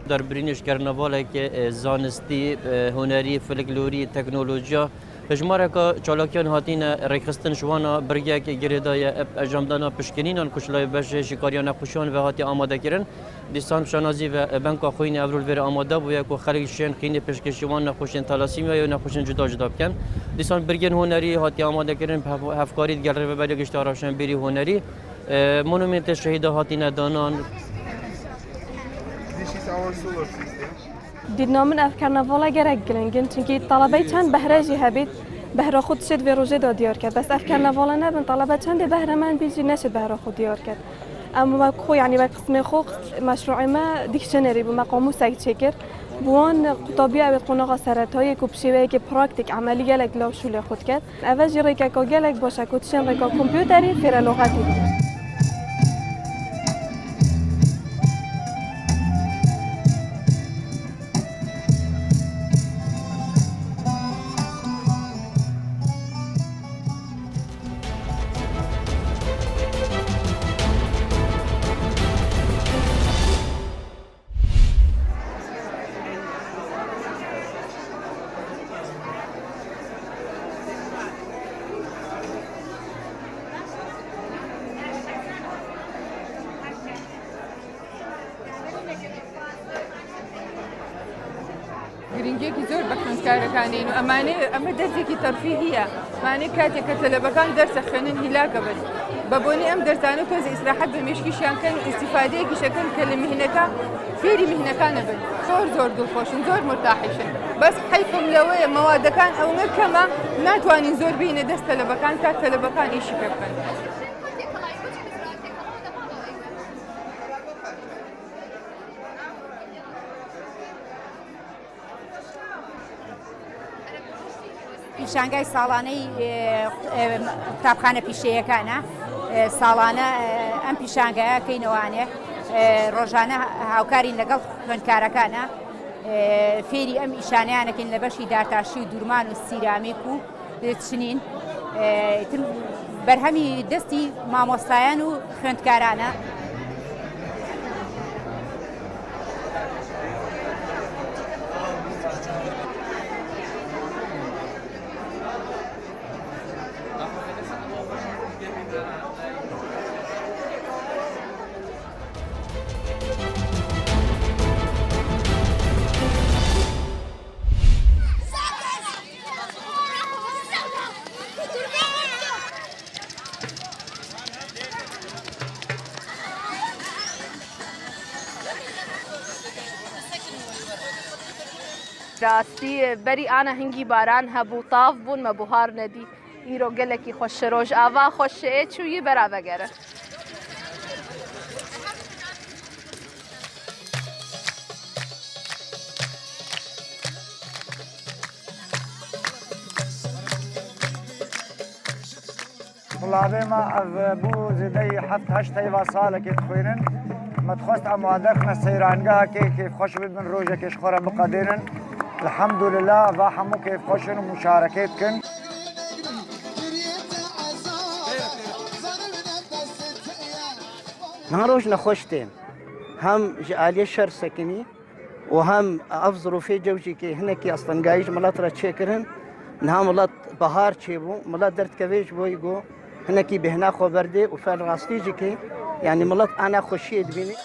در برینش کرنواله که زانستی، هنری، فلکلوری، تکنولوژیا هجماره که چالاکیان هاتین ریخستن شوانا برگه که گریدای اجامدانا پشکنینان کشلای بش شکاریان خوشان و هاتی آماده کرن دیسان شنازی و بنک خوین اورول ور آماده بوده که خلقشین خین پشکشوان نخوشن تلاسیم یا نخوشن جدا جدا بکن دیسان برگن هنری هاتی آماده کرن هفکاری دیگر رو ببری گشتاراشن بری هنری مونومنت شهید هاتین دانان. دیدنا من افکارنوالا گرگ گرنگن چونکی طلبه چند بهرهجی هبید بهره خود شد و روزه داد دیار کرد بس افکارنوالا نبن طلبه چند بهره من بیجی نشد بهره خود دیار کرد اما خو یعنی با قسم خو مشروع ما دیکشنری با قاموس اگچکر بوان قطابی ابد قناق سرطایی که بشیوه که پراکتیک عملی گلک لاوشول خود کرد اول جری که گلک باشه کتشن ریکا کامپیوتری فیر لغتی گرنگیەکی زۆر بە خوێندکارەکانین و ئەمە دەرزێکی تەرفیهیە مانێ کاتێک کە تەلەبەکان دەرسە خوێنن هیلاکە بن بە بۆنی ئەم دەرزانە تۆزە ئیسراحەت بە مێشکیشیان کەن ئیستیفادەیەکی شەکەن کە لە میهنەکە فێری میهنەکانە بن زۆر دڵخۆشن زۆر مرتاحیشن بەس حیفم لەوەیە مەوادەکان ئەومە کەمە ناتوانین زۆر بینە دەست تەلەبەکان تا تەلەبەکان ئیشی پێ بکەن. پیشانگای ساڵانەی قوتابخانە پیشەیەکانە ساڵانە ئەم پیشانگایەکەینەوانێ ڕۆژانە هاوکارین لەگەڵ خوێندکارەکانە فێری ئەم ئیشانیانەکەین لە بەشی دارتاشی و دوورمان و سیرامیک و چنین بەرهەمی دەستی مامۆستایان و خوێندکارانە. راستی بری آن هنگی باران هبو طاف بون ما بهار ندی ایرو گلکی خوش روش آوا خوشه چویی برا بگره طلابي ما بو زدي حفت هشت هيوا سالة كي تخوينن ما تخوست أموادخنا سيرانقا كيف خوش بد من روجة كيش خورا بقديرن الحمد لله واحمو كيف خوشن ومشاركات كن نهاروش نخوشتين هم جالية شر سكني وهم أفضلوا في جوجي كي هناكي أصلا جايج ملات را تشكرن نها ملات بهار تشيبو ملات درت كويج بويجو هناكي بهنا خو بردي وفعل راستيجي كي يعني ملات أنا خوشيت بيني